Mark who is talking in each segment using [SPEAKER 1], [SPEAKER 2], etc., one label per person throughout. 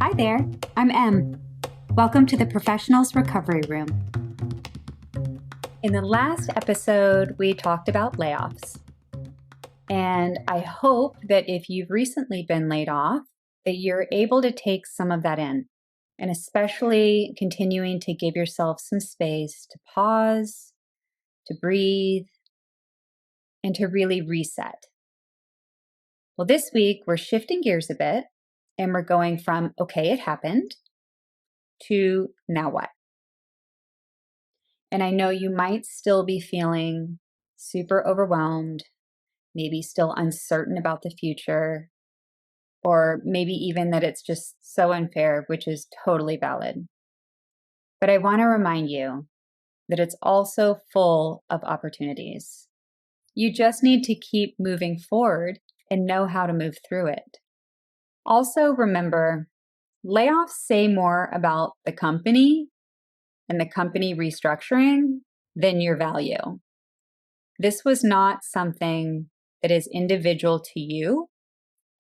[SPEAKER 1] Hi there, I'm Em. Welcome to the Professionals Recovery Room. In the last episode, we talked about layoffs. And I hope that if you've recently been laid off, that you're able to take some of that in, and especially continuing to give yourself some space to pause, to breathe, and to really reset. Well, this week, we're shifting gears a bit, and we're going from, okay, it happened, to now what? And I know you might still be feeling super overwhelmed, maybe still uncertain about the future, or maybe even that it's just so unfair, which is totally valid. But I want to remind you that it's also full of opportunities. You just need to keep moving forward and know how to move through it. Also, remember, layoffs say more about the company and the company restructuring than your value. This was not something that is individual to you,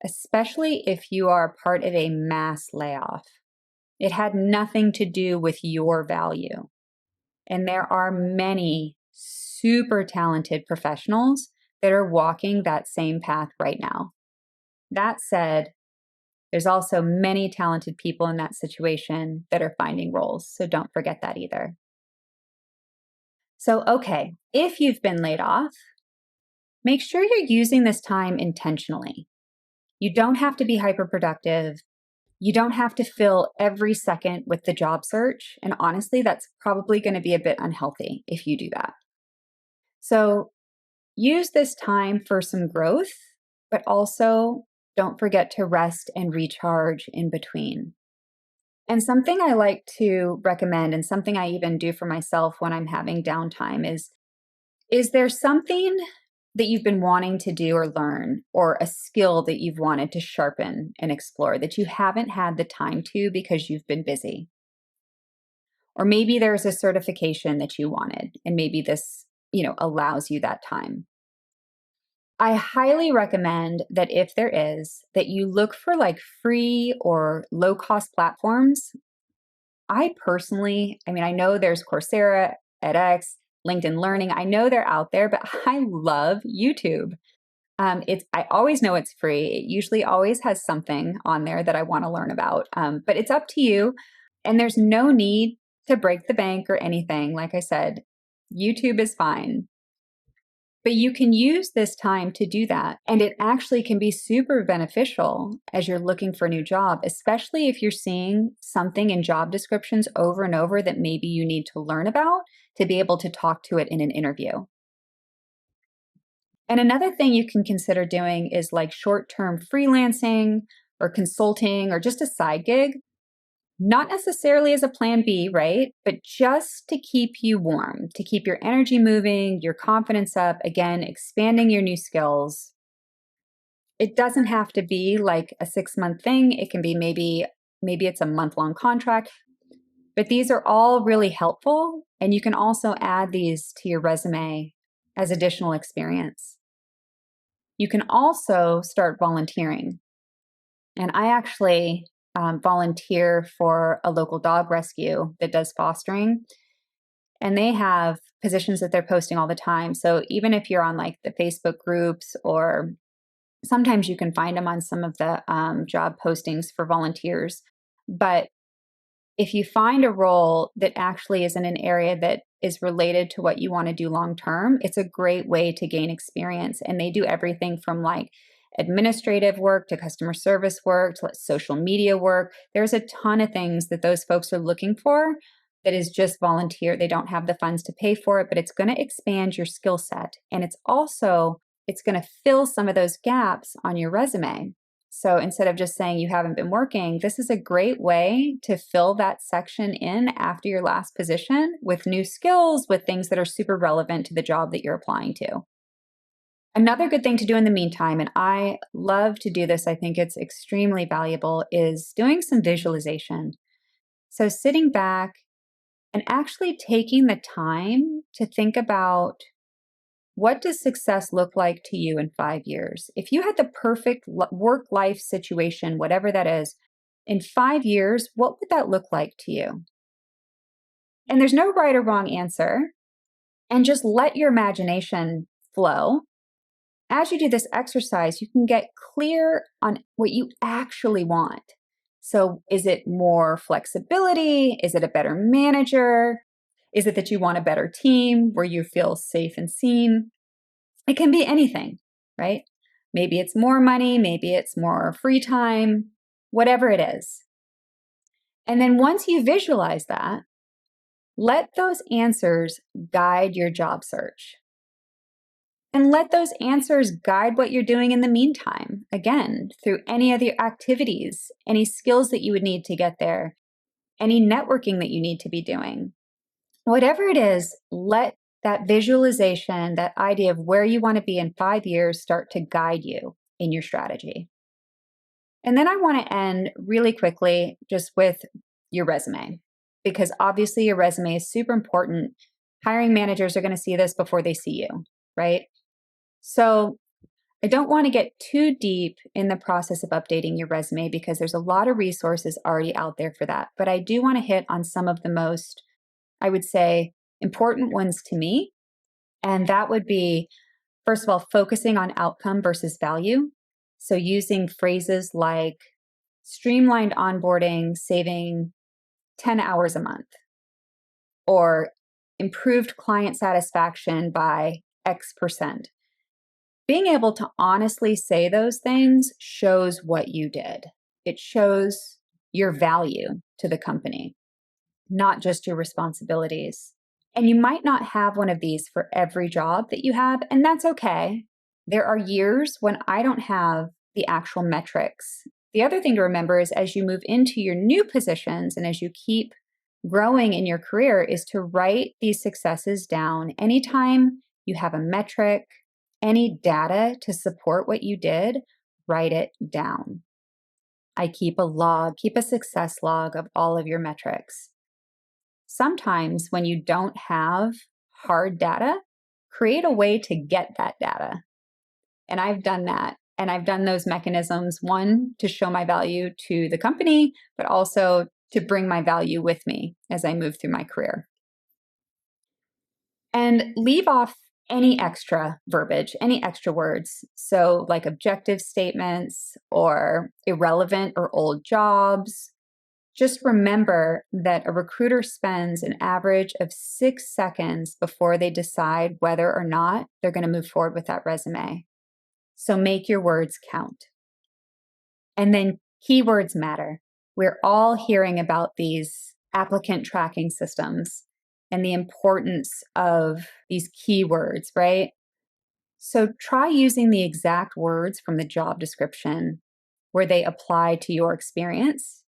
[SPEAKER 1] especially if you are part of a mass layoff. It had nothing to do with your value. And there are many super talented professionals that are walking that same path right now. That said, there's also many talented people in that situation that are finding roles, so don't forget that either. So, okay, if you've been laid off, make sure you're using this time intentionally. You don't have to be hyperproductive. You don't have to fill every second with the job search. And honestly, that's probably going to be a bit unhealthy if you do that. So use this time for some growth, but also don't forget to rest and recharge in between. And something I like to recommend, and something I even do for myself when I'm having downtime, is there something that you've been wanting to do or learn, or a skill that you've wanted to sharpen and explore that you haven't had the time to because you've been busy? Or maybe there's a certification that you wanted, and maybe this, allows you that time. I highly recommend that if there is, that you look for like free or low-cost platforms. I personally, I know there's Coursera, edX, LinkedIn Learning. I know they're out there, but I love YouTube. I always know it's free. It usually always has something on there that I want to learn about. But it's up to you. And there's no need to break the bank or anything. Like I said, YouTube is fine. But you can use this time to do that. And it actually can be super beneficial as you're looking for a new job, especially if you're seeing something in job descriptions over and over that maybe you need to learn about to be able to talk to it in an interview. And another thing you can consider doing is like short-term freelancing or consulting or just a side gig. Not necessarily as a plan B, right? But just to keep you warm, to keep your energy moving, your confidence up, again, expanding your new skills. It doesn't have to be like a 6-month thing. It can be maybe it's a month-long contract. But these are all really helpful, and you can also add these to your resume as additional experience. You can also start volunteering. And I actually volunteer for a local dog rescue that does fostering. And they have positions that they're posting all the time. So even if you're on like the Facebook groups, or sometimes you can find them on some of the job postings for volunteers. But if you find a role that actually is in an area that is related to what you want to do long term, it's a great way to gain experience. And they do everything from like administrative work to customer service work to social media work. There's a ton of things that those folks are looking for that is just volunteer. They don't have the funds to pay for it, but it's going to expand your skill set. And it's going to fill some of those gaps on your resume. So instead of just saying you haven't been working, this is a great way to fill that section in after your last position with new skills, with things that are super relevant to the job that you're applying to. Another good thing to do in the meantime, and I love to do this, I think it's extremely valuable, is doing some visualization. So sitting back and actually taking the time to think about, what does success look like to you in 5 years? If you had the perfect work-life situation, whatever that is, In 5 years, what would that look like to you? And there's no right or wrong answer. And just let your imagination flow. As you do this exercise, you can get clear on what you actually want. So, is it more flexibility? Is it a better manager? Is it that you want a better team where you feel safe and seen? It can be anything, right? Maybe it's more money, maybe it's more free time, whatever it is. And then once you visualize that, let those answers guide your job search. And let those answers guide what you're doing in the meantime. Again, through any of the activities, any skills that you would need to get there, any networking that you need to be doing. Whatever it is, let that visualization, that idea of where you want to be in 5 years start to guide you in your strategy. And then I want to end really quickly just with your resume, because obviously your resume is super important. Hiring managers are going to see this before they see you, right? So I don't want to get too deep in the process of updating your resume because there's a lot of resources already out there for that. But I do want to hit on some of the most, I would say, important ones to me. And that would be, first of all, focusing on outcome versus value. So using phrases like streamlined onboarding, saving 10 hours a month, or improved client satisfaction by X%. Being able to honestly say those things shows what you did. It shows your value to the company, not just your responsibilities. And you might not have one of these for every job that you have, and that's okay. There are years when I don't have the actual metrics. The other thing to remember is as you move into your new positions and as you keep growing in your career is to write these successes down. Anytime you have a metric, any data to support what you did, write it down. I keep a success log of all of your metrics. Sometimes when you don't have hard data, create a way to get that data. And I've done that. And I've done those mechanisms, one, to show my value to the company, but also to bring my value with me as I move through my career. And leave off any extra verbiage, any extra words. So like objective statements or irrelevant or old jobs. Just remember that a recruiter spends an average of 6 seconds before they decide whether or not they're going to move forward with that resume. So make your words count. And then keywords matter. We're all hearing about these applicant tracking systems and the importance of these keywords, right? So try using the exact words from the job description where they apply to your experience,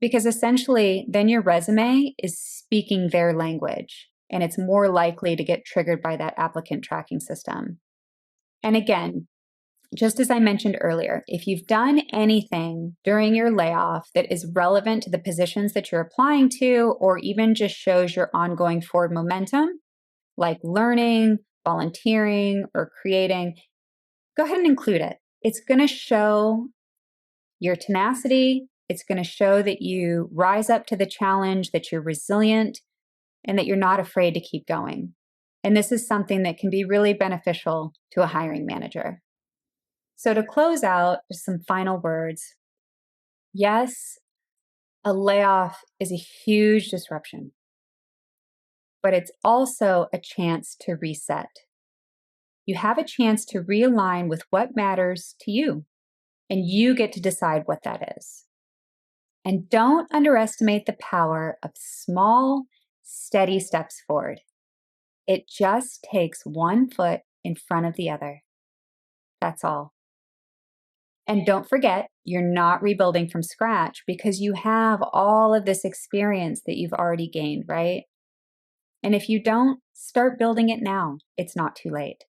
[SPEAKER 1] because essentially then your resume is speaking their language and it's more likely to get triggered by that applicant tracking system. And again, just as I mentioned earlier, if you've done anything during your layoff that is relevant to the positions that you're applying to, or even just shows your ongoing forward momentum, like learning, volunteering, or creating, go ahead and include it. It's going to show your tenacity. It's going to show that you rise up to the challenge, that you're resilient, and that you're not afraid to keep going. And this is something that can be really beneficial to a hiring manager. So to close out, just some final words. Yes, a layoff is a huge disruption, but it's also a chance to reset. You have a chance to realign with what matters to you, and you get to decide what that is. And don't underestimate the power of small, steady steps forward. It just takes one foot in front of the other. That's all. And don't forget, you're not rebuilding from scratch because you have all of this experience that you've already gained, right? And if you don't, start building it now. It's not too late.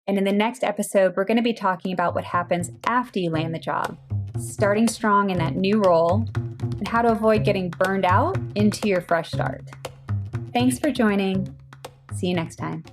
[SPEAKER 1] And in the next episode, we're going to be talking about what happens after you land the job, starting strong in that new role, and how to avoid getting burned out into your fresh start. Thanks for joining. See you next time.